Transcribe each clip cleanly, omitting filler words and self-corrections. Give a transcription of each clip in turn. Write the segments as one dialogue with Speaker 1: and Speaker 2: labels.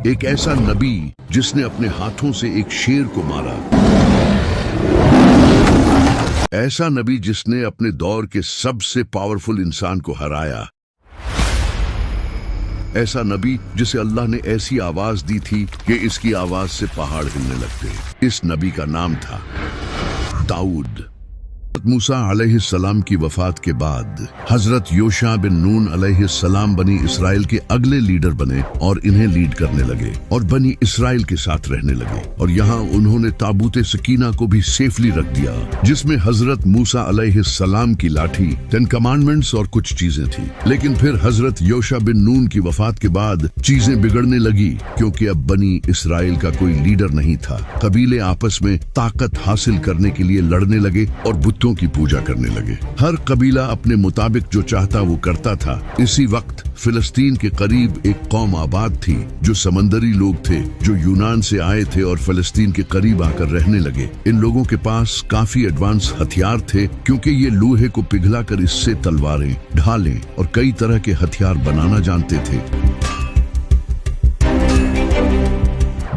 Speaker 1: एक ऐसा नबी जिसने अपने हाथों से एक शेर को मारा, ऐसा नबी जिसने अपने दौर के सबसे पावरफुल इंसान को हराया, ऐसा नबी जिसे अल्लाह ने ऐसी आवाज दी थी कि इसकी आवाज से पहाड़ हिलने लगते। इस नबी का नाम था दाऊद। मूसा अलैहिस्सलाम की वफात के बाद हजरत योशा बिन नून अलैहिस्सलाम बनी इसराइल के अगले लीडर बने और इन्हें लीड करने लगे और बनी इसराइल के साथ रहने लगे। और यहाँ उन्होंने ताबूत सकीना को भी सेफली रख दिया, जिसमें हजरत मूसा अलैहिस्सलाम की लाठी, 10 कमांडमेंट्स और कुछ चीजें थी। लेकिन फिर हजरत योशा बिन नून की वफात के बाद चीजें बिगड़ने लगी, क्योंकि अब बनी इसराइल का कोई लीडर नहीं था। कबीले आपस में ताकत हासिल करने के लिए लड़ने लगे और बुतों की पूजा करने लगे। हर कबीला अपने मुताबिक जो चाहता वो करता था। इसी वक्त फिलिस्तीन के करीब एक कौम आबाद थी जो समंदरी लोग थे, जो यूनान से आए थे और फिलिस्तीन के करीब आकर रहने लगे। इन लोगों के पास काफी एडवांस हथियार थे, क्योंकि ये लोहे को पिघलाकर इससे तलवारें, ढालें और कई तरह के हथियार बनाना जानते थे।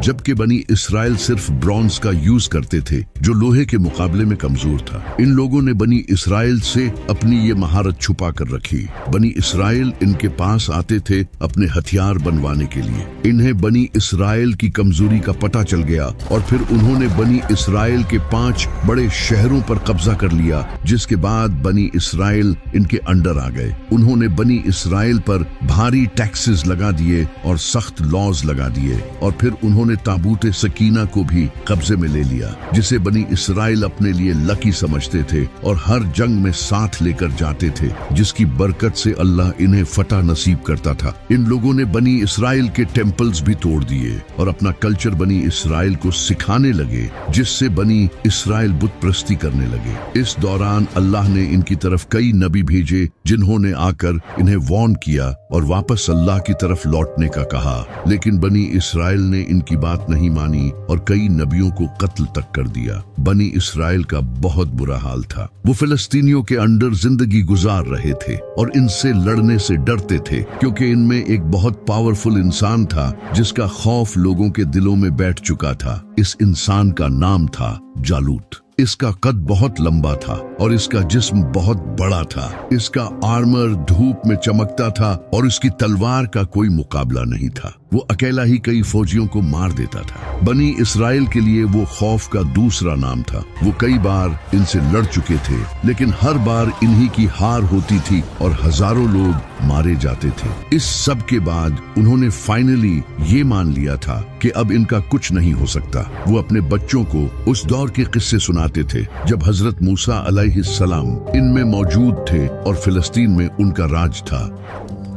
Speaker 1: जबकि बनी इसराइल सिर्फ ब्रॉन्ज का यूज करते थे, जो लोहे के मुकाबले में कमजोर था। इन लोगों ने बनी इसराइल से अपनी ये महारत छुपा कर रखी। बनी इसराइल इनके पास आते थे अपने हथियार बनवाने के लिए। इन्हें बनी इसराइल की कमजोरी का पता चल गया और फिर उन्होंने बनी इसराइल के 5 बड़े शहरों पर कब्जा कर लिया, जिसके बाद बनी इसराइल इनके अंडर आ गए। उन्होंने बनी इसराइल पर भारी टैक्सेस लगा दिए और सख्त लॉज लगा दिए, और फिर उन्होंने ताबूत सकीना को भी कब्जे में ले लिया, जिसे बनी इसराइल अपने लिए लकी समझते थे और हर जंग में साथ लेकर जाते थे, जिसकी बरकत से अल्लाह इन्हें फतह नसीब करता था। इन लोगों ने बनी इसराइल के टेम्पल्स भी तोड़ दिए और अपना कल्चर बनी इसराइल को सिखाने लगे, जिससे बनी इसराइल बुत प्रस्ती करने लगे। इस दौरान अल्लाह ने इनकी तरफ कई नबी भेजे, जिन्होंने आकर इन्हें वार्न किया और वापस अल्लाह की तरफ लौटने का कहा। लेकिन बनी इसराइल ने इनकी बात नहीं मानी और कई नबियों को कत्ल तक कर दिया। बनी इसराइल का बहुत बुरा हाल था। वो फिलिस्तीनियों के अंडर जिंदगी गुजार रहे थे और इनसे लड़ने से डरते थे, क्योंकि इनमें एक बहुत पावरफुल इंसान था जिसका खौफ लोगों के दिलों में बैठ चुका था। इस इंसान का नाम था जालूत। इसका कद बहुत लंबा था और इसका जिस्म बहुत बड़ा था। इसका आर्मर धूप में चमकता था और इसकी तलवार का कोई मुकाबला नहीं था। वो अकेला ही कई फौजियों को मार देता था। बनी इसराइल के लिए वो खौफ का दूसरा नाम था। वो कई बार इनसे लड़ चुके थे, लेकिन हर बार इन्हीं की हार होती थी और हजारों लोग मारे जाते थे। इस सब के बाद उन्होंने फाइनली ये मान लिया था कि अब इनका कुछ नहीं हो सकता। वो अपने बच्चों को उस दौर के किस्से सुनाते थे जब हजरत मूसा अलैहिस्सलाम इनमें मौजूद थे और फिलिस्तीन में उनका राज था।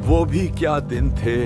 Speaker 2: वो भी क्या दिन थे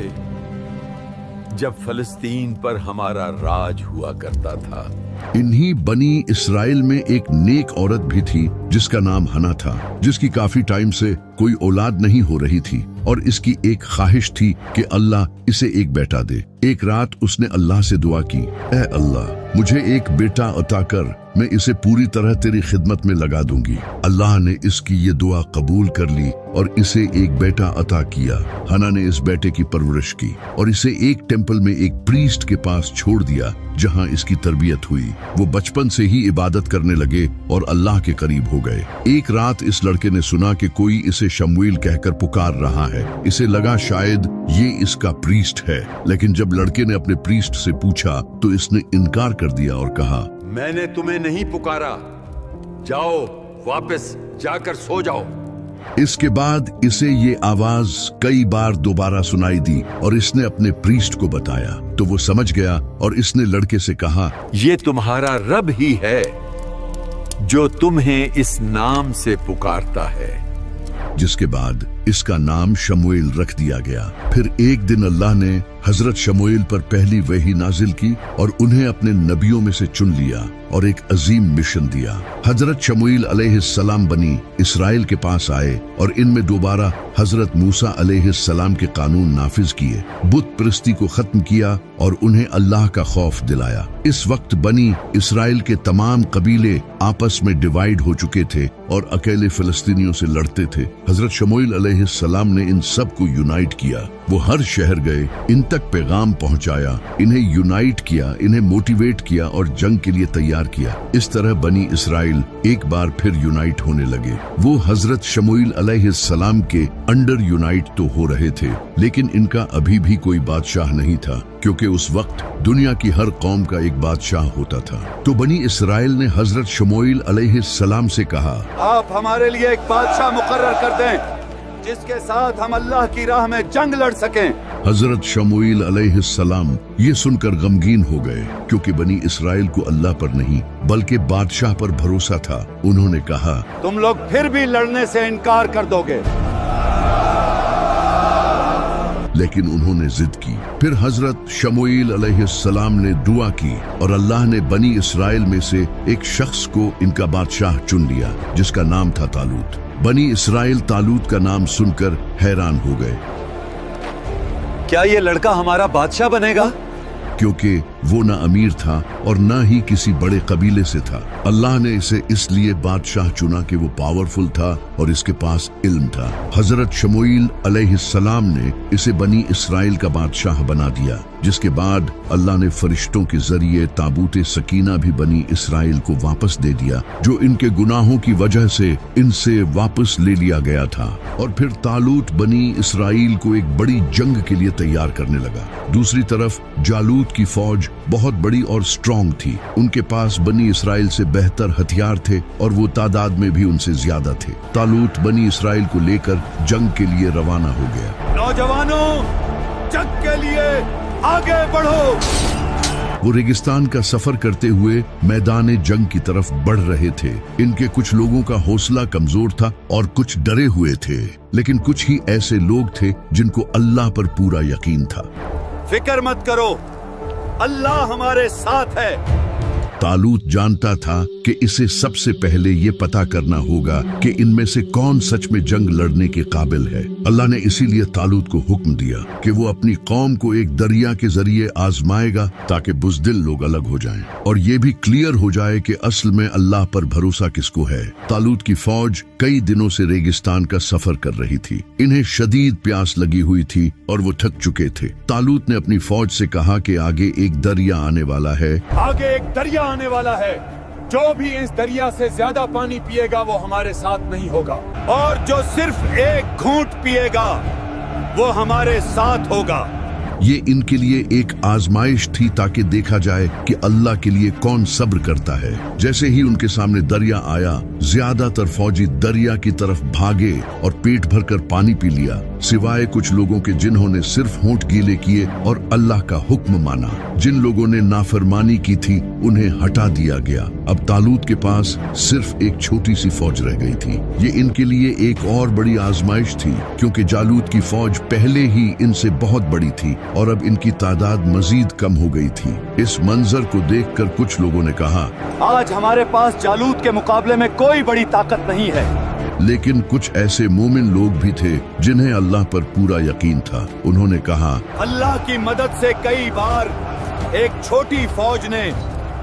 Speaker 2: जब फिलिस्तीन पर हमारा राज हुआ करता था।
Speaker 1: इन्हीं बनी इसराइल में एक नेक औरत भी थी जिसका नाम हना था, जिसकी काफी टाइम से कोई औलाद नहीं हो रही थी और इसकी एक ख्वाहिश थी कि अल्लाह इसे एक बेटा दे। एक रात उसने अल्लाह से दुआ की, ऐ अल्लाह, मुझे एक बेटा अता कर, मैं इसे पूरी तरह तेरी खिदमत में लगा दूंगी। अल्लाह ने इसकी ये दुआ कबूल कर ली और इसे एक बेटा अता किया। हना ने इस बेटे की परवरिश की और इसे एक टेम्पल में एक प्रीस्ट के पास छोड़ दिया, जहां इसकी तरबियत हुई। वो बचपन से ही इबादत करने लगे और अल्लाह के करीब हो गए। एक रात इस लड़के ने सुना कि कोई इसे शमूएल कहकर पुकार रहा है। इसे लगा शायद ये इसका प्रीस्ट है, लेकिन जब लड़के ने अपने प्रीस्ट से पूछा तो इसने इनकार कर दिया और कहा,
Speaker 2: मैंने तुम्हें नहीं पुकारा, जाओ वापस जाकर सो जाओ।
Speaker 1: इसके बाद इसे ये आवाज कई बार दोबारा सुनाई दी और इसने अपने प्रीस्ट को बताया तो वो समझ गया और इसने लड़के से कहा,
Speaker 2: ये तुम्हारा रब ही है जो तुम्हें इस नाम से पुकारता है।
Speaker 1: जिसके बाद इसका नाम शमूएल रख दिया गया। फिर एक दिन अल्लाह ने हजरत शमूएल पर पहली वही नाजिल की और उन्हें अपने नबियों में से चुन लिया और एक अजीम मिशन दिया। हजरत शमूएल अलैहिस्सलाम बनी इसराइल के पास आए और इनमें दोबारा हजरत मूसा अलैहिस्सलाम के कानून नाफिज किए, बुत परस्ती को खत्म किया और उन्हें अल्लाह का खौफ दिलाया। इस वक्त बनी इसराइल के तमाम कबीले आपस में डिवाइड हो चुके थे और अकेले फिलिस्तीनियों से लड़ते थे। हजरत शमूएल अलैहिस्सलाम ने इन सब को यूनाइट किया वो हर शहर गए, इन तक पैगाम पहुंचाया, इन्हें यूनाइट किया, इन्हें मोटिवेट किया और जंग के लिए तैयार किया। इस तरह बनी इसराइल एक बार फिर यूनाइट होने लगे। वो हजरत शमूएल अलैहिस्सलाम के अंडर यूनाइट तो हो रहे थे, लेकिन इनका अभी भी कोई बादशाह नहीं था, क्योंकि उस वक्त दुनिया की हर कौम का एक बादशाह होता था। तो बनी इसराइल ने हजरत शमूएल अलैहिस्सलाम से कहा,
Speaker 3: आप हमारे लिए एक बादशाह मुकर्रर कर दें जिसके साथ हम अल्लाह की राह में जंग लड़ सकें।
Speaker 1: हजरत शमूएल अलैहिस्सलाम ये सुनकर गमगीन हो गए, क्योंकि बनी इसराइल को अल्लाह पर नहीं बल्कि बादशाह पर भरोसा था। उन्होंने कहा,
Speaker 3: तुम लोग फिर भी लड़ने से इनकार कर दोगे।
Speaker 1: लेकिन उन्होंने जिद की। फिर हजरत शमूएल अलैहिस्सलाम ने दुआ की और अल्लाह ने बनी इसराइल में से एक शख्स को इनका बादशाह चुन लिया, जिसका नाम था तालूत। बनी इसराइल तालूत का नाम सुनकर हैरान हो गए।
Speaker 3: क्या ये लड़का हमारा बादशाह बनेगा?
Speaker 1: क्योंकि वो न अमीर था और न ही किसी बड़े कबीले से था। अल्लाह ने इसे इसलिए बादशाह चुना कि वो पावरफुल था और इसके पास इल्म था। हजरत शमूएल अलैहिस्सलाम ने इसे बनी इसराइल का बादशाह बना दिया, जिसके बाद अल्लाह ने फरिश्तों के जरिए ताबूत सकीना भी बनी इसराइल को वापस दे दिया, जो इनके गुनाहों की वजह से इनसे वापस ले लिया गया था। और फिर तालूत बनी इसराइल को एक बड़ी जंग के लिए तैयार करने लगा। दूसरी तरफ जालूत की फौज बहुत बड़ी और स्ट्रांग थी। उनके पास बनी इसराइल से बेहतर हथियार थे और वो तादाद में भी उनसे ज्यादा थे। तालूत बनी इसराइल को लेकर जंग के लिए रवाना हो गया।
Speaker 3: नौजवानों, जंग के लिए आगे बढ़ो।
Speaker 1: वो रेगिस्तान का सफर करते हुए मैदान जंग की तरफ बढ़ रहे थे। इनके कुछ लोगों का हौसला कमजोर था और कुछ डरे हुए थे, लेकिन कुछ ही ऐसे लोग थे जिनको अल्लाह पर पूरा यकीन था।
Speaker 3: फिक्र मत करो, अल्लाह हमारे साथ है।
Speaker 1: तालूत जानता था कि इसे सबसे पहले ये पता करना होगा कि इनमें से कौन सच में जंग लड़ने के काबिल है। अल्लाह ने इसीलिए तालूत को हुक्म दिया कि वो अपनी कौम को एक दरिया के जरिए आजमाएगा, ताकि बुज़दिल लोग अलग हो जाएं और ये भी क्लियर हो जाए कि असल में अल्लाह पर भरोसा किसको है। तालूत की फौज कई दिनों से रेगिस्तान का सफर कर रही थी। इन्हें शदीद प्यास लगी हुई थी और वो थक चुके थे। तालूत ने अपनी फौज से कहा कि आगे एक दरिया आने वाला है।
Speaker 3: आगे एक दरिया आने वाला है। जो भी इस दरिया से ज्यादा पानी पिएगा वो हमारे साथ नहीं होगा, और जो सिर्फ एक घूंट पिएगा वो हमारे साथ होगा।
Speaker 1: ये इनके लिए एक आजमाइश थी, ताकि देखा जाए कि अल्लाह के लिए कौन सब्र करता है। जैसे ही उनके सामने दरिया आया, ज्यादातर फौजी दरिया की तरफ भागे और पेट भरकर पानी पी लिया, सिवाय कुछ लोगों के जिन्होंने सिर्फ होंठ गीले किए और अल्लाह का हुक्म माना। जिन लोगों ने नाफरमानी की थी उन्हें हटा दिया गया। अब तालूत के पास सिर्फ एक छोटी सी फौज रह गई थी। ये इनके लिए एक और बड़ी आजमाइश थी, क्योंकि जालूत की फौज पहले ही इनसे बहुत बड़ी थी और अब इनकी तादाद मजीद कम हो गई थी। इस मंजर को देखकर कुछ लोगों ने कहा,
Speaker 3: आज हमारे पास जालूत के मुकाबले में कोई बड़ी ताकत नहीं है।
Speaker 1: लेकिन कुछ ऐसे मोमिन लोग भी थे जिन्हें अल्लाह पर पूरा यकीन था। उन्होंने कहा,
Speaker 3: अल्लाह की मदद से कई बार एक छोटी फौज ने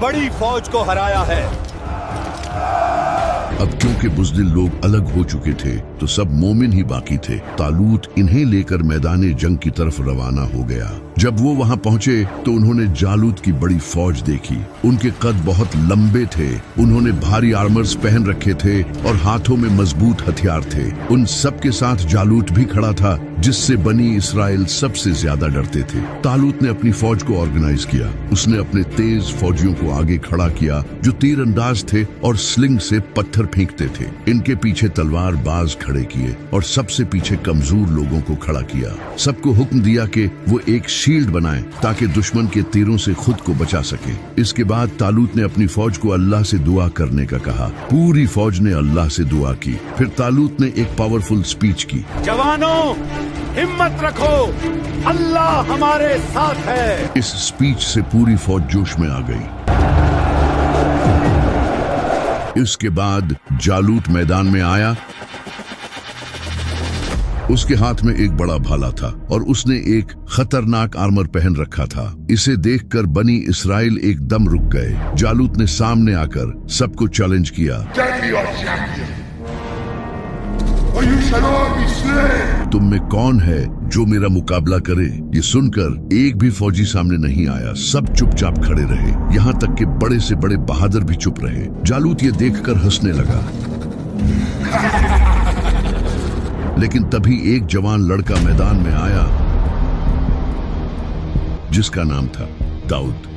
Speaker 3: बड़ी फौज को हराया है।
Speaker 1: अब क्योंकि बुज़दिल लोग अलग हो चुके थे तो सब मोमिन ही बाकी थे। तालूत इन्हें लेकर मैदान जंग की तरफ रवाना हो गया। जब वो वहां पहुंचे तो उन्होंने जालूत की बड़ी फौज देखी। उनके कद बहुत लंबे थे, उन्होंने भारी आर्मर्स पहन रखे थे और हाथों में मजबूत हथियार थे। उन सब के साथ जालूत भी खड़ा था, जिससे बनी इसराइल सबसे ज्यादा डरते थे। तालूत ने अपनी फौज को ऑर्गेनाइज किया। उसने अपने तेज फौजियों को आगे खड़ा किया, जो तीरंदाज थे और स्लिंग से पत्थर फेंकते थे। इनके पीछे तलवार बाज खड़े किए और सबसे पीछे कमजोर लोगों को खड़ा किया। सबको हुक्म दिया कि वो एक शील्ड बनाएं, ताकि दुश्मन के तीरों से खुद को बचा सके। इसके बाद तालूत ने अपनी फौज को अल्लाह से दुआ करने का कहा। पूरी फौज ने अल्लाह से दुआ की। फिर तालूत ने एक पावरफुल स्पीच की।
Speaker 3: जवानों, हिम्मत रखो, अल्लाह हमारे साथ है।
Speaker 1: इस स्पीच से पूरी फौज जोश में आ गई। इसके बाद जालूत मैदान में आया। उसके हाथ में एक बड़ा भाला था और उसने एक खतरनाक आर्मर पहन रखा था। इसे देखकर बनी इसराइल एकदम रुक गए। जालूत ने सामने आकर सबको चैलेंज किया, तुम में कौन है जो मेरा मुकाबला करे। ये सुनकर एक भी फौजी सामने नहीं आया। सब चुपचाप खड़े रहे, यहाँ तक कि बड़े से बड़े बहादुर भी चुप रहे। जालूत ये देखकर हंसने लगा, लेकिन तभी एक जवान लड़का मैदान में आया जिसका नाम था दाऊद।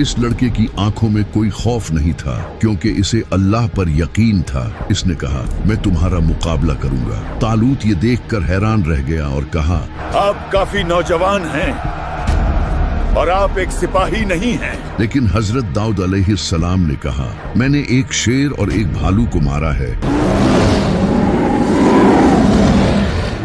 Speaker 1: इस लड़के की आंखों में कोई खौफ नहीं था, क्योंकि इसे अल्लाह पर यकीन था। इसने कहा, मैं तुम्हारा मुकाबला करूंगा। तालूत ये देखकर हैरान रह गया और कहा,
Speaker 3: आप काफी नौजवान हैं और आप एक सिपाही नहीं हैं।
Speaker 1: लेकिन हजरत दाऊद अलैहिस्सलाम ने कहा, मैंने एक शेर और एक भालू को मारा है।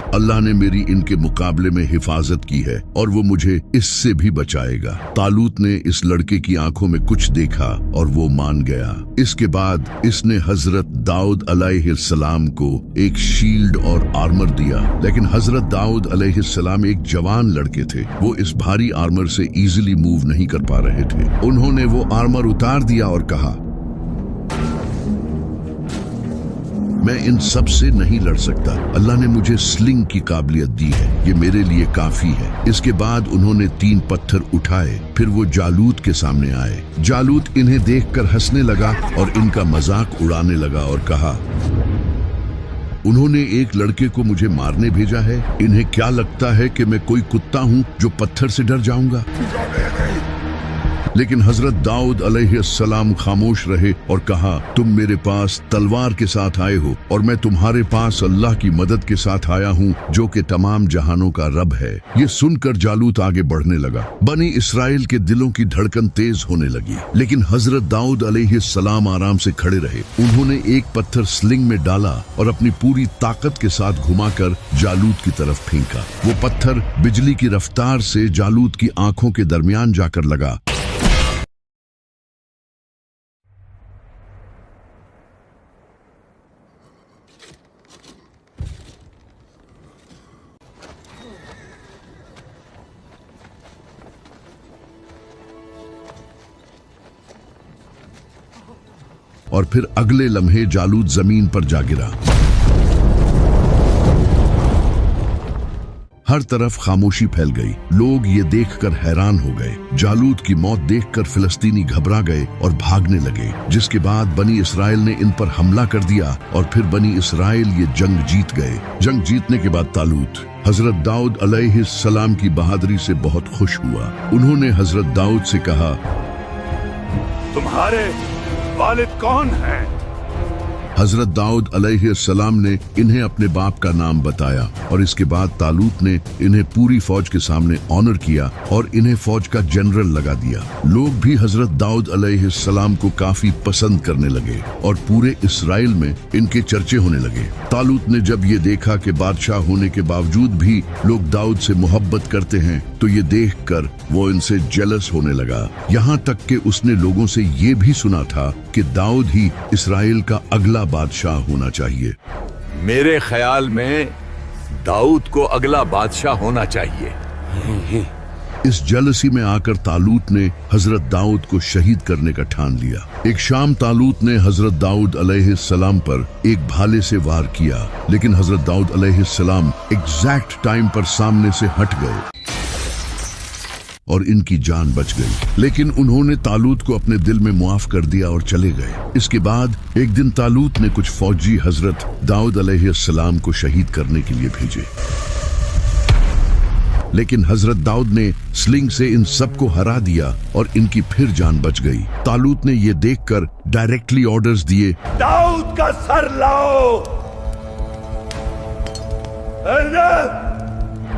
Speaker 1: अल्लाह ने मेरी इनके मुकाबले में हिफाजत की है और वो मुझे इससे भी बचाएगा। तालूत ने इस लड़के की आंखों में कुछ देखा और वो मान गया। इसके बाद इसने हजरत दाऊद अलैहिस्सलाम को एक शील्ड और आर्मर दिया। लेकिन हजरत दाऊद अलैहिस्सलाम एक जवान लड़के थे, वो इस भारी आर्मर से इजीली मूव नहीं कर पा रहे थे। उन्होंने वो आर्मर उतार दिया और कहा, मैं इन सब से नहीं लड़ सकता। अल्लाह ने मुझे स्लिंग की काबिलियत दी है, ये मेरे लिए काफी है। इसके बाद उन्होंने 3 पत्थर उठाए, फिर वो जालूत के सामने आए। जालूत इन्हें देखकर हंसने लगा और इनका मजाक उड़ाने लगा और कहा, उन्होंने एक लड़के को मुझे मारने भेजा है। इन्हें क्या लगता है कि मैं कोई कुत्ता हूँ जो पत्थर से डर जाऊंगा? लेकिन हजरत दाऊद अलैहिस्सलाम खामोश रहे और कहा, तुम मेरे पास तलवार के साथ आए हो और मैं तुम्हारे पास अल्लाह की मदद के साथ आया हूँ, जो कि तमाम जहानों का रब है। ये सुनकर जालूत आगे बढ़ने लगा। बनी इसराइल के दिलों की धड़कन तेज होने लगी, लेकिन हजरत दाऊद अलैहिस्सलाम आराम से खड़े रहे। उन्होंने एक पत्थर स्लिंग में डाला और अपनी पूरी ताकत के साथ घुमाकर जालूत की तरफ फेंका। वो पत्थर बिजली की रफ्तार से जालूत की आंखों के दरमियान जाकर लगा। और फिर अगले लम्हे जालूत जमीन पर जा गिरा। हर तरफ खामोशी फैल गई। लोग ये देखकर हैरान हो गए। जालूत की मौत देखकर फिलिस्तीनी घबरा गए और भागने लगे, जिसके बाद बनी इसराइल ने इन पर हमला कर दिया और फिर बनी इसराइल ये जंग जीत गए। जंग जीतने के बाद तालूत हजरत दाऊद अलैहिस्सलाम की बहादुरी से बहुत खुश हुआ। उन्होंने हजरत दाऊद से कहा,
Speaker 3: तुम्हारे वालिद कौन हैं?
Speaker 1: हजरत दाऊद अलैहिस्सलाम ने इन्हें अपने बाप का नाम बताया और इसके बाद तालूत ने इन्हें पूरी फौज के सामने ऑनर किया और इन्हें फौज का जनरल लगा दिया। लोग भी हजरत दाऊद अलैहिस्सलाम को काफी पसंद करने लगे और पूरे इसराइल में इनके चर्चे होने लगे। तालूत ने जब ये देखा कि बादशाह होने के बावजूद भी लोग दाऊद से मोहब्बत करते हैं, तो ये देखकर वो इनसे जेलस होने लगा। यहाँ तक कि उसने लोगों से ये भी सुना था कि दाऊद ही इसराइल का अगला बादशाह होना चाहिए।
Speaker 2: मेरे ख्याल में दाऊद को अगला बादशाह होना चाहिए।
Speaker 1: इस जलसी में आकर तालूत ने हजरत दाऊद को शहीद करने का ठान लिया। एक शाम तालूत ने हजरत दाऊद अलैहिस्सलाम पर एक भाले से वार किया, लेकिन हजरत दाऊद अलैहिस्सलाम एग्जैक्ट टाइम पर सामने से हट गए और इनकी जान बच गई। लेकिन उन्होंने तालूत को अपने दिल में मुआफ कर दिया और चले गए। इसके बाद एक दिन तालूत ने कुछ फौजी हजरत दाऊद अलैहिस्सलाम को शहीद करने के लिए भेजे, लेकिन हजरत दाऊद ने स्लिंग से इन सबको हरा दिया और इनकी फिर जान बच गई। तालूत ने यह देखकर डायरेक्टली ऑर्डर्स दिए,
Speaker 3: दाऊद का सर लाओ।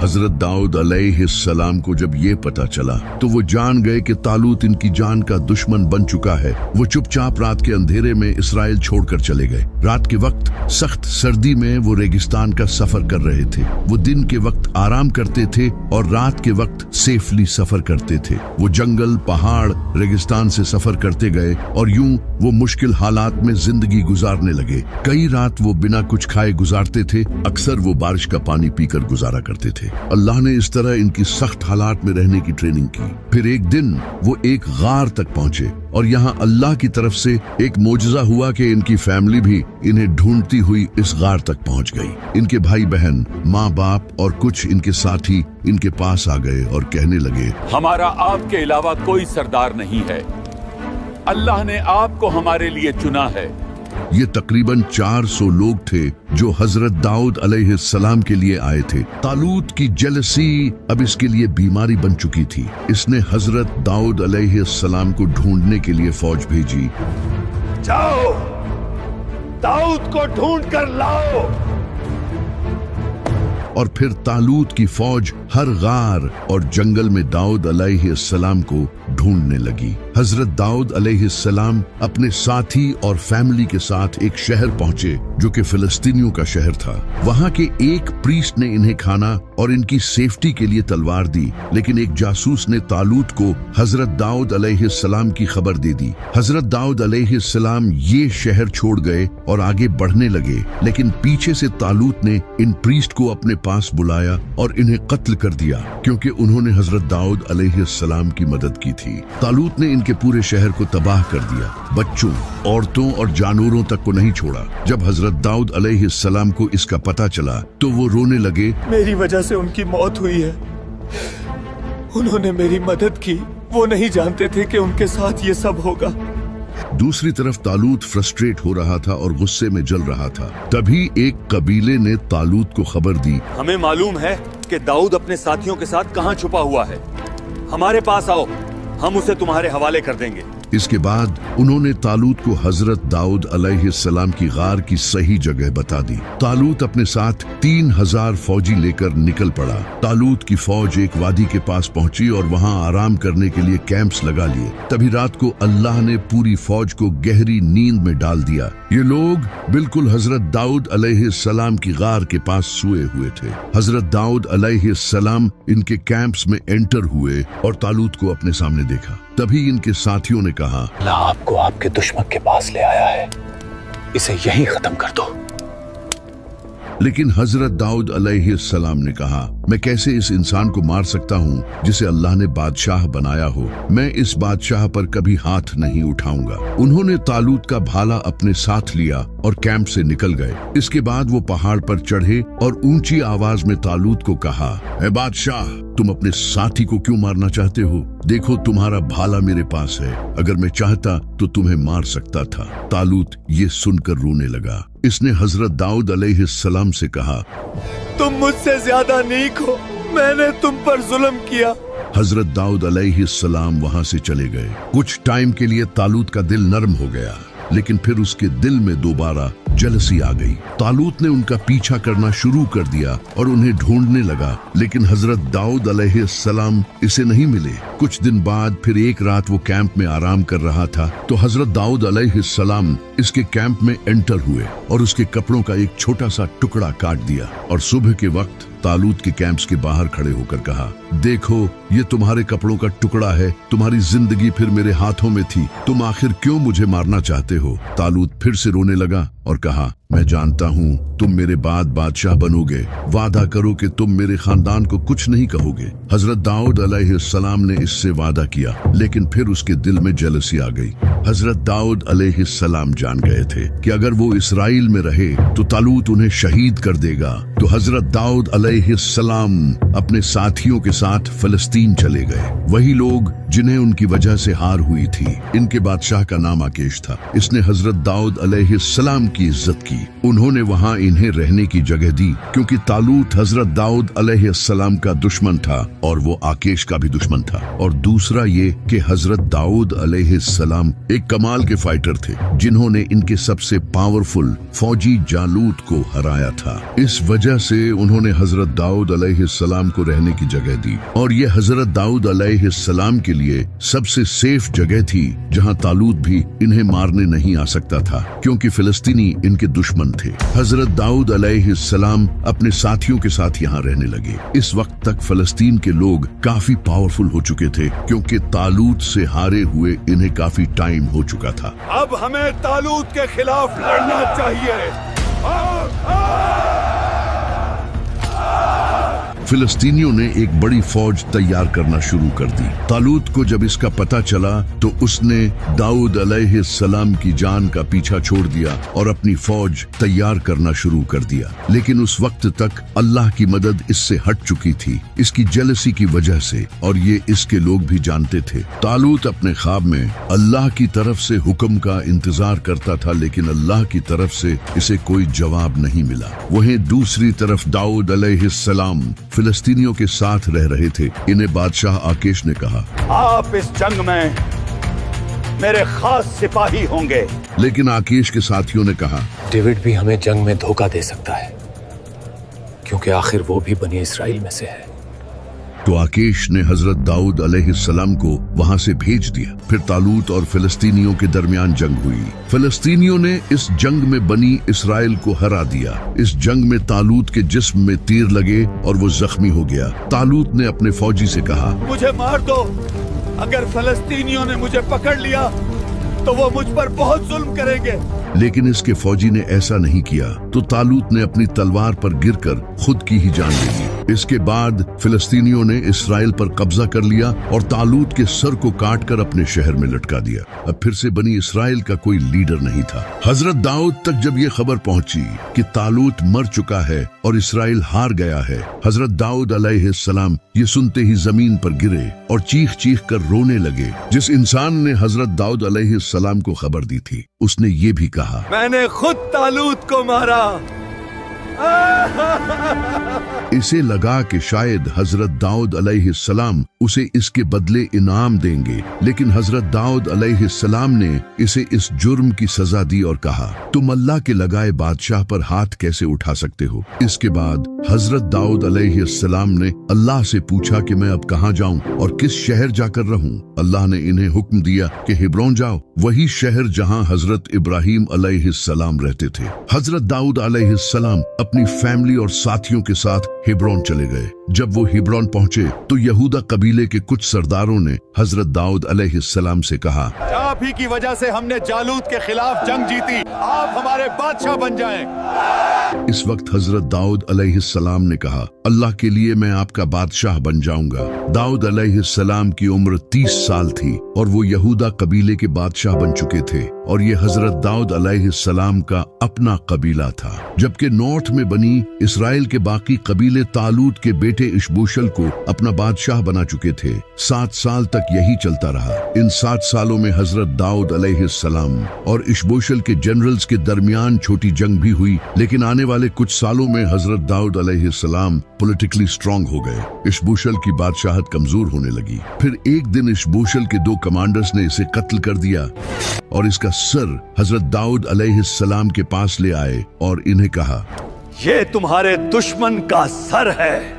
Speaker 1: हजरत दाऊद अलैहिस्सलाम को जब ये पता चला तो वो जान गए कि तालूत इनकी जान का दुश्मन बन चुका है। वो चुपचाप रात के अंधेरे में इसराइल छोड़कर चले गए। रात के वक्त सख्त सर्दी में वो रेगिस्तान का सफर कर रहे थे। वो दिन के वक्त आराम करते थे और रात के वक्त सेफली सफर करते थे। वो जंगल, पहाड़, रेगिस्तान से सफर करते गए और यूं वो मुश्किल हालात में जिंदगी गुजारने लगे। कई रात वो बिना कुछ खाए गुजारते थे। अक्सर वो बारिश का पानी पीकर गुजारा करते थे। अल्लाह ने इस तरह इनकी सख्त हालात में रहने की ट्रेनिंग की। फिर एक दिन वो एक गार तक पहुंचे और यहाँ अल्लाह की तरफ से एक मोजज़ा हुआ कि इनकी फैमिली भी इन्हें ढूंढती हुई इस गार तक पहुंच गई। इनके भाई बहन, माँ बाप और कुछ इनके साथी इनके पास आ गए और कहने लगे,
Speaker 2: हमारा आपके अलावा कोई सरदार नहीं है, अल्लाह ने आपको हमारे लिए चुना है।
Speaker 1: ये तकरीबन 400 लोग थे जो हजरत दाऊद अलैहिस्सलाम के लिए आए थे। तालूत की जेलसी अब इसके लिए बीमारी बन चुकी थी। इसने हजरत दाऊद अलैहिस्सलाम को ढूंढने के लिए फौज भेजी।
Speaker 3: जाओ, दाऊद को ढूंढ कर लाओ।
Speaker 1: और फिर तालूत की फौज हर गार और जंगल में दाऊद अलैहिस्सलाम को ढूंढने लगी। हजरत दाऊद अलैहिस्सलाम अपने साथी और फैमिली के साथ एक शहर पहुंचे जो कि फिलिस्तीनियों का शहर था। वहां के एक प्रीस्ट ने इन्हें खाना और इनकी सेफ्टी के लिए तलवार दी, लेकिन एक जासूस ने तालूत को हजरत दाऊद अलैहिस्सलाम की खबर दे दी। हजरत दाऊद अलैहिस्सलाम ये शहर छोड़ गए और आगे बढ़ने लगे, लेकिन पीछे से तालूत ने इन प्रीस्ट को अपने पास बुलाया और इन्हें कत्ल कर दिया क्योंकि उन्होंने हजरत दाऊद अलैहिस्सलाम की मदद की थी। तालूत ने इनके पूरे शहर को तबाह कर दिया, बच्चों, औरतों और जानवरों तक को नहीं छोड़ा। जब हजरत दाऊद अलैहिस्सलाम को इसका पता चला तो वो रोने लगे,
Speaker 4: मेरी वजह से उनकी मौत हुई है, उन्होंने मेरी मदद की, वो नहीं जानते थे कि उनके साथ ये सब होगा।
Speaker 1: दूसरी तरफ तालूत फ्रस्ट्रेट हो रहा था और गुस्से में जल रहा था। तभी एक कबीले ने तालूत को खबर दी,
Speaker 4: हमें मालूम है कि दाऊद अपने साथियों के साथ कहाँ छुपा हुआ है, हमारे पास आओ, हम उसे तुम्हारे हवाले कर देंगे।
Speaker 1: इसके बाद उन्होंने तालूत को हजरत दाऊद अलैहिस्सलाम की गार की सही जगह बता दी। तालूत अपने साथ 3000 फौजी लेकर निकल पड़ा। तालूत की फौज एक वादी के पास पहुंची और वहां आराम करने के लिए कैंप्स लगा लिए। तभी रात को अल्लाह ने पूरी फौज को गहरी नींद में डाल दिया। ये लोग बिल्कुल हजरत दाऊद अलैहिस्सलाम की गार के पास सोए हुए थे। हजरत दाऊद अलैहिस्सलाम इनके कैंप्स में एंटर हुए और तालूत को अपने सामने देखा। तभी इनके साथियों ने कहा,
Speaker 5: अल्लाह आपको आपके दुश्मन के पास ले आया है, इसे यहीं खत्म कर दो।
Speaker 1: लेकिन हजरत दाऊद अलैहिस्सलाम ने कहा, मैं कैसे इस इंसान को मार सकता हूँ जिसे अल्लाह ने बादशाह बनाया हो? मैं इस बादशाह पर कभी हाथ नहीं उठाऊंगा। उन्होंने तालूत का भाला अपने साथ लिया और कैंप से निकल गए। इसके बाद वो पहाड़ पर चढ़े और ऊंची आवाज में तालूत को कहा, ए बादशाह, तुम अपने साथी को क्यों मारना चाहते हो? देखो, तुम्हारा भाला मेरे पास है, अगर मैं चाहता तो तुम्हें मार सकता था। तालूत ये सुनकर रोने लगा। इसने हजरत दाऊद अलैहिस्सलाम से कहा,
Speaker 4: तुम मुझसे ज्यादा नेक हो, मैंने तुम पर जुल्म किया।
Speaker 1: हजरत दाऊद अलैहिस्सलाम वहां से चले गए। कुछ टाइम के लिए तालूत का दिल नरम हो गया, लेकिन फिर उसके दिल में दोबारा जलसी आ गई। तालूत ने उनका पीछा करना शुरू कर दिया और उन्हें ढूंढने लगा, लेकिन हजरत दाऊद अलैहिस्सलाम इसे नहीं मिले। कुछ दिन बाद फिर एक रात वो कैंप में आराम कर रहा था तो हजरत दाऊद अलैहिस्सलाम इसके कैंप में एंटर हुए और उसके कपड़ों का एक छोटा सा टुकड़ा काट दिया और सुबह के वक्त तालूत के कैंप्स के बाहर खड़े होकर कहा, देखो, ये तुम्हारे कपड़ों का टुकड़ा है, तुम्हारी जिंदगी फिर मेरे हाथों में थी, तुम आखिर क्यों मुझे मारना चाहते हो? तालूत फिर से रोने लगा और कहा, मैं जानता हूँ तुम मेरे बाद बादशाह बनोगे, वादा करो कि तुम मेरे खानदान को कुछ नहीं कहोगे। हजरत दाऊद अलैहिस्सलाम ने इससे वादा किया, लेकिन फिर उसके दिल में जेलसी आ गई। हजरत दाऊद अलैहिस्सलाम जान गए थे कि अगर वो इस्राइल में रहे तो तालूत उन्हें शहीद कर देगा। तो हजरत दाऊद अलैहिस्सलाम अपने साथियों के साथ फिलिस्तीन चले गए। वही लोग जिन्हें उनकी वजह से हार हुई थी। इनके बादशाह का नाम आकेश था। इसने हजरत दाऊद अलैहिस्सलाम की इज्जत की। उन्होंने वहां इन्हें रहने की जगह दी क्योंकि तालूत हजरत दाऊद अलैहिस्सलाम का दुश्मन था और वो आकेश का भी दुश्मन था। और दूसरा ये कि हजरत दाऊद अलैहिस्सलाम एक कमाल के फाइटर थे जिन्होंने इनके सबसे पावरफुल फौजी जालूत को हराया था। इस वजह से उन्होंने हजरत दाऊद अलैहिस्सलाम को रहने की जगह दी और ये हजरत दाऊद अलैहिस्सलाम के लिए सबसे सेफ जगह थी जहां तालूत भी इन्हें मारने नहीं आ सकता था क्योंकि फिलिस्तीनी इनके दुश्मन थे। हजरत दाऊद अलैहिस्सलाम अपने साथियों के साथ यहाँ रहने लगे। इस वक्त तक फिलिस्तीन के लोग काफी पावरफुल हो चुके थे क्योंकि तालूत से हारे हुए इन्हें काफी टाइम हो चुका था।
Speaker 3: अब हमें तालूत के खिलाफ लड़ना चाहिए।
Speaker 1: फिलिस्तीनियों ने एक बड़ी फौज तैयार करना शुरू कर दी। तालूत को जब इसका पता चला तो उसने दाऊद अलैहिस्सलाम की जान का पीछा छोड़ दिया और अपनी फौज तैयार करना शुरू कर दिया। लेकिन उस वक्त तक अल्लाह की मदद इससे हट चुकी थी, इसकी जेलसी की वजह से, और ये इसके लोग भी जानते थे। तालूत अपने ख्वाब में अल्लाह की तरफ से हुक्म का इंतजार करता था, लेकिन अल्लाह की तरफ से इसे कोई जवाब नहीं मिला। वहीं दूसरी तरफ दाऊद अलैहिस्सलाम फिलिस्तीनियों के साथ रह रहे थे। इन्हें बादशाह आकेश ने कहा,
Speaker 3: आप इस जंग में मेरे खास सिपाही होंगे।
Speaker 1: लेकिन आकेश के साथियों ने कहा,
Speaker 5: डेविड भी हमें जंग में धोखा दे सकता है, क्योंकि आखिर वो भी बनी इसराइल में से है।
Speaker 1: तो आकेश ने हजरत दाऊद अलैहिस्सलाम को वहां से भेज दिया। फिर तालूत और फिलिस्तीनियों के दरमियान जंग हुई। फिलिस्तीनियों ने इस जंग में बनी इसराइल को हरा दिया। इस जंग में तालूत के जिस्म में तीर लगे और वो जख्मी हो गया। तालूत ने अपने फौजी से कहा,
Speaker 3: मुझे मार दो। अगर फिलिस्तीनियों ने मुझे पकड़ लिया तो वो मुझ पर बहुत जुल्म करेंगे।
Speaker 1: लेकिन इसके फौजी ने ऐसा नहीं किया, तो तालूत ने अपनी तलवार पर गिरकर खुद की ही जान ले ली। इसके बाद फिलिस्तीनियों ने इसराइल पर कब्जा कर लिया और तालूत के सर को काटकर अपने शहर में लटका दिया। अब फिर से बनी इसराइल का कोई लीडर नहीं था। हजरत दाऊद तक जब ये खबर पहुंची कि तालूत मर चुका है और इसराइल हार गया है, हजरत दाऊद अलैहिस्सलाम ये सुनते ही जमीन पर गिरे और चीख चीख कर रोने लगे। जिस इंसान ने हजरत दाऊद अलैहिस्सलाम को खबर दी थी, उसने ये भी कहा,
Speaker 3: मैंने खुद तालूत को मारा।
Speaker 1: इसे लगा कि शायद हजरत दाऊद अलैहिस्सलाम उसे इसके बदले इनाम देंगे, लेकिन हजरत दाऊद अलैहिस्सलाम ने इसे इस जुर्म की सजा दी और कहा, तुम अल्लाह के लगाए बादशाह पर हाथ कैसे उठा सकते हो। इसके बाद हजरत दाऊद अलैहिस्सलाम ने अल्लाह से पूछा कि मैं अब कहाँ जाऊं और किस शहर जाकर रहूं। अल्लाह ने इन्हें हुक्म दिया कि हिब्रोन जाओ, वही शहर जहां हजरत इब्राहिम अलैहिस्सलाम रहते थे। हजरत दाऊद अलैहिस्सलाम अपनी फैमिली और साथियों के साथ हिब्रोन चले गए। जब वो हिब्रोन पहुंचे तो यहूदा कबीले के कुछ सरदारों ने हजरत दाऊद अलैहिस्सलाम से कहा,
Speaker 3: आप ही की वजह से हमने जालूत के खिलाफ जंग जीती, आप हमारे बादशाह बन जाएं।
Speaker 1: इस वक्त हजरत दाऊद अलैहिस्सलाम ने कहा, अल्लाह के लिए मैं आपका बादशाह बन जाऊंगा। दाऊद अलैहिस्सलाम की उम्र 30 साल थी और वो यहूदा कबीले के बादशाह बन चुके थे, और ये हजरत दाऊद अलैहिस्सलाम का अपना कबीला था। जबकि नॉर्थ में बनी इसराइल के बाकी कबीले तालूत के बेटे इशबोशल को अपना बादशाह बना चुके थे। 7 साल तक यही चलता रहा। इन 7 सालों में हजरत दाऊद अलैहिस्सलाम और इशबोशल के जनरल्स के दरमियान छोटी जंग भी हुई, लेकिन आने वाले कुछ सालों में हजरत दाऊद अलैहिस्सलाम पॉलिटिकली स्ट्रांग हो गए। इशबोशल की बादशाहत कमजोर होने लगी। फिर एक दिन इशबोशल के 2 कमांडर्स ने इसे कत्ल कर दिया और इसका सर हजरत दाऊद अलैहिस्सलाम के पास ले आए और इन्हें कहा,
Speaker 3: ये तुम्हारे दुश्मन का सर है।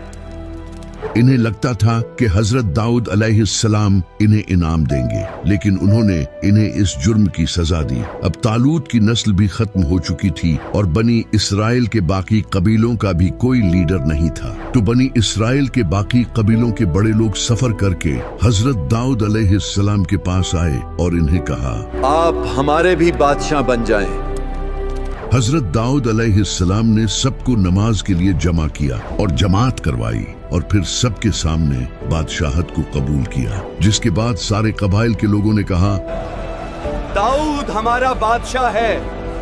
Speaker 1: इन्हें लगता था कि हजरत दाऊद अलैहिस्सलाम इन्हें इनाम देंगे, लेकिन उन्होंने इन्हें इस जुर्म की सजा दी। अब तालूत की नस्ल भी खत्म हो चुकी थी और बनी इसराइल के बाकी कबीलों का भी कोई लीडर नहीं था। तो बनी इसराइल के बाकी कबीलों के बड़े लोग सफर करके हजरत दाऊद अलैहिस्सलाम के पास आए और इन्हें कहा,
Speaker 2: आप हमारे भी बादशाह बन जाएं।
Speaker 1: हजरत दाऊद अलैहिस्सलाम ने सबको नमाज के लिए जमा किया और जमात करवाई और फिर सबके सामने बादशाहत को कबूल किया। जिसके बाद सारे कबाइल के लोगों ने कहा,
Speaker 3: दाऊद हमारा बादशाह है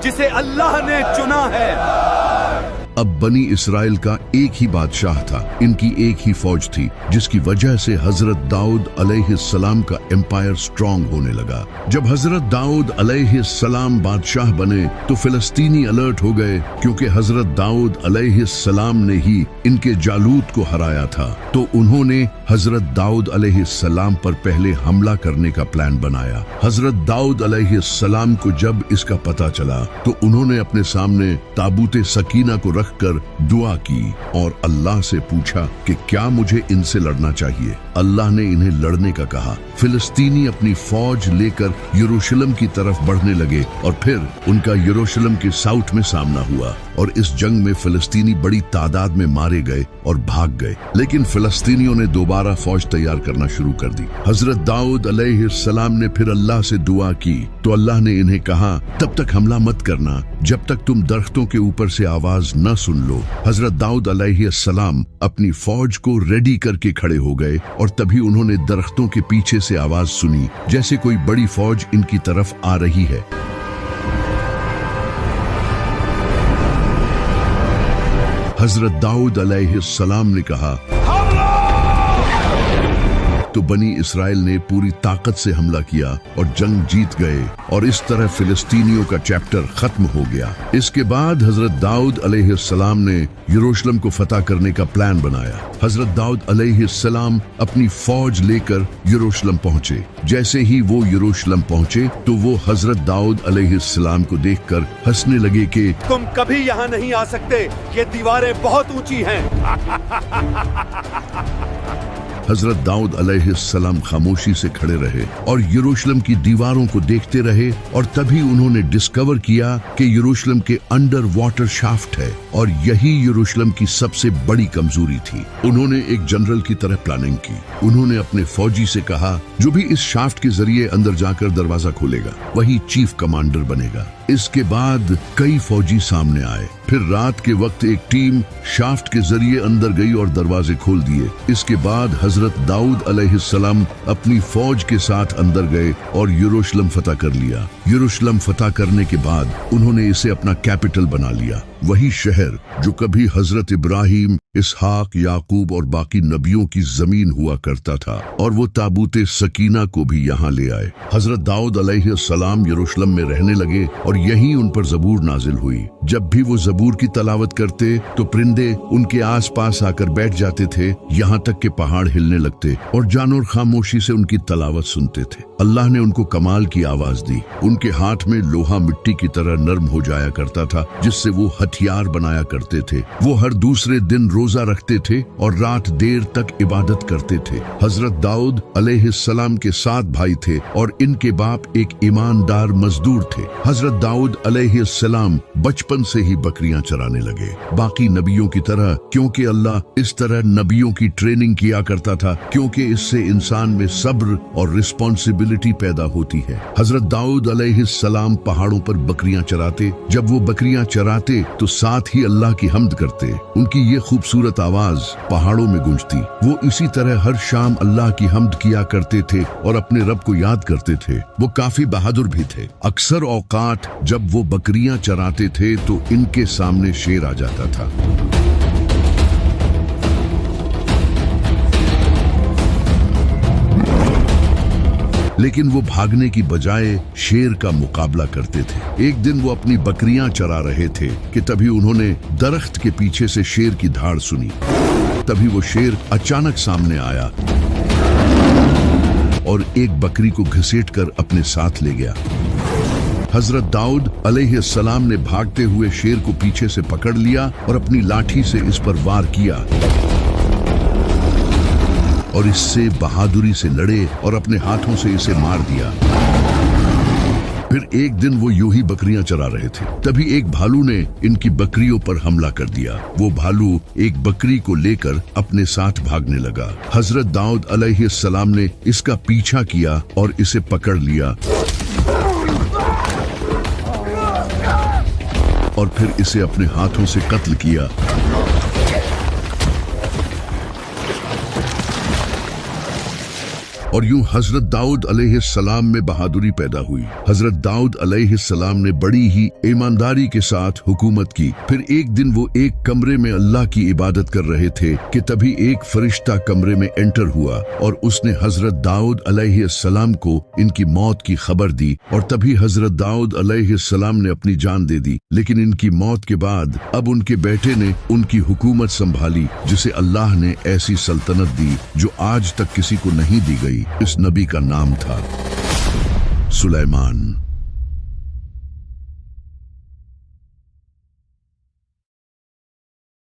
Speaker 3: जिसे अल्लाह ने चुना है।
Speaker 1: अब बनी इसराइल का एक ही बादशाह था, इनकी एक ही फौज थी, जिसकी वजह से हजरत दाऊद अलैहिस्सलाम का एम्पायर स्ट्रांग होने लगा। जब हजरत दाऊद अलैहिस्सलाम बादशाह बने तो फिलिस्तीनी अलर्ट हो गए, क्योंकि हजरत दाऊद अलैहिस्सलाम ने ही इनके जालूत को हराया था। तो उन्होंने हजरत दाऊद अलैहिस्सलाम पर पहले हमला करने का प्लान बनाया। हजरत दाऊद अलैहिस्सलाम को जब इसका पता चला तो उन्होंने अपने सामने ताबूते सकीना को कर दुआ की और अल्लाह से पूछा कि क्या मुझे इनसे लड़ना चाहिए। अल्लाह ने इन्हें लड़ने का कहा। फिलिस्तीनी अपनी फौज लेकर यरूशलेम की तरफ बढ़ने लगे और फिर उनका यरूशलेम के साउथ में सामना हुआ और इस जंग में फिलिस्तीनी बड़ी तादाद में मारे गए और भाग गए। लेकिन फिलिस्तीनियों ने दोबारा फौज तैयार करना शुरू कर दी। हजरत दाऊद अलैहिस्सलाम ने फिर अल्लाह से दुआ की तो तो अल्लाह ने इन्हें कहा, तब तक हमला मत करना जब तक तुम दरख्तों के ऊपर से आवाज न सुन लो। हजरत दाऊद अलैहिस्सलाम अपनी फौज को रेडी करके खड़े हो गए और तभी उन्होंने दरख्तों के पीछे से आवाज सुनी जैसे कोई बड़ी फौज इनकी तरफ आ रही है। हजरत दाऊद अलैहिस्सलाम ने कहा, तो बनी इस्राइल ने पूरी ताकत से हमला किया और जंग जीत गए और इस तरह फिलिस्तीनियों का चैप्टर खत्म हो गया। इसके बाद हजरत दाऊद अलैहिस्सलाम ने यरूशलेम को फतह करने का प्लान बनाया। हजरत दाऊद अलैहिस्सलाम अपनी फौज लेकर यरूशलेम पहुंचे। जैसे ही वो यरूशलेम पहुंचे तो वो हजरत दाऊद अलैहिस्सलाम को देखकर हंसने लगे कि
Speaker 3: तुम कभी यहाँ नहीं आ सकते, ये दीवारें बहुत ऊंची हैं।
Speaker 1: हजरत दाऊद अलैहिस्सलाम खामोशी से खड़े रहे और यरूशलेम की दीवारों को देखते रहे और तभी उन्होंने डिस्कवर किया कि यरूशलेम के अंडर वाटर शाफ्ट है और यही यरूशलेम की सबसे बड़ी कमजोरी थी। उन्होंने एक जनरल की तरह प्लानिंग की। उन्होंने अपने फौजी से कहा, जो भी इस शाफ्ट के जरिए अंदर जाकर दरवाजा खोलेगा वही चीफ कमांडर बनेगा। इसके बाद कई फौजी सामने आए। फिर रात के वक्त एक टीम शाफ्ट के जरिए अंदर गई और दरवाजे खोल दिए। इसके बाद हजरत दाऊद अलैहिस्सलाम अपनी फौज के साथ अंदर गए और यरूशलेम फतह कर लिया। यरूशलेम फतह करने के बाद उन्होंने इसे अपना कैपिटल बना लिया। वही शहर जो कभी हजरत इब्राहिम, इसहाक, याकूब और बाकी नबियों की जमीन हुआ करता था, और वो ताबूते सकीना को भी यहाँ ले आए। हजरत दाऊद अलैहिस्सलाम यरूशलेम में रहने लगे और यहीं उन पर ज़बूर नाजिल हुई। जब भी वो ज़बूर की तलावत करते तो परिंदे उनके आसपास आकर बैठ जाते थे, यहाँ तक कि पहाड़ हिलने लगते और जानवर खामोशी से उनकी तलावत सुनते थे। अल्लाह ने उनको कमाल की आवाज दी। उनके हाथ में लोहा मिट्टी की तरह नरम हो जाया करता था, जिससे वो हथियार बनाया करते थे। वो हर दूसरे दिन रोजा रखते थे और रात देर तक इबादत करते थे। हजरत दाऊद अलैहिस्सलाम के 7 भाई थे और इनके बाप एक ईमानदार मजदूर थे। हजरत दाऊद अलैहिस्सलाम बचपन से ही बकरियां चराने लगे, बाकी नबियों की तरह, क्योंकि अल्लाह इस तरह नबियों की ट्रेनिंग किया करता था, क्योंकि इससे इंसान में सब्र और रिस्पॉन्सिबिलिटी पैदा होती है। हजरत दाऊद अलैहिस्सलाम पहाड़ों पर बकरियां चराते। जब वो बकरियां चराते तो साथ ही अल्लाह की हम्द करते। उनकी ये खूबसूरत आवाज पहाड़ों में गूंजती। वो इसी तरह हर शाम अल्लाह की हम्द किया करते थे और अपने रब को याद करते थे। वो काफी बहादुर भी थे। अक्सर औकात जब वो बकरियां चराते थे तो इनके सामने शेर आ जाता था। लेकिन वो भागने की बजाय शेर का मुकाबला करते थे। एक दिन वो अपनी बकरियां चरा रहे थे कि तभी उन्होंने दरख्त के पीछे से शेर की धाड़ सुनी। तभी वो शेर अचानक सामने आया और एक बकरी को घसीटकर अपने साथ ले गया। हजरत दाऊद अलैहिस्सलाम ने भागते हुए शेर को पीछे से पकड़ लिया और अपनी लाठी से इस पर वार किया और इससे बहादुरी से लड़े और अपने हाथों से इसे मार दिया। फिर एक दिन वो यूं ही बकरियां चरा रहे थे, तभी एक भालू ने इनकी बकरियों पर हमला कर दिया। वो भालू एक बकरी को लेकर अपने साथ भागने लगा। हजरत दाऊद अलैहिस्सलाम ने इसका पीछा किया और इसे पकड़ लिया और फिर इसे अपने हाथों से कत्ल किया। और यूं हजरत दाऊद अलैहिस्सलाम में बहादुरी पैदा हुई। हजरत दाऊद अलैहिस्सलाम ने बड़ी ही ईमानदारी के साथ हुकूमत की। फिर एक दिन वो एक कमरे में अल्लाह की इबादत कर रहे थे कि तभी एक फरिश्ता कमरे में एंटर हुआ और उसने हजरत दाऊद अलैहिस्सलाम को इनकी मौत की खबर दी। और तभी हजरत दाऊद अलैहिस्सलाम ने अपनी जान दे दी। लेकिन इनकी मौत के बाद अब उनके बेटे ने उनकी हुकूमत संभाली, जिसे अल्लाह ने ऐसी सल्तनत दी जो आज तक किसी को नहीं दी गई। इस नबी का नाम था सुलेमान।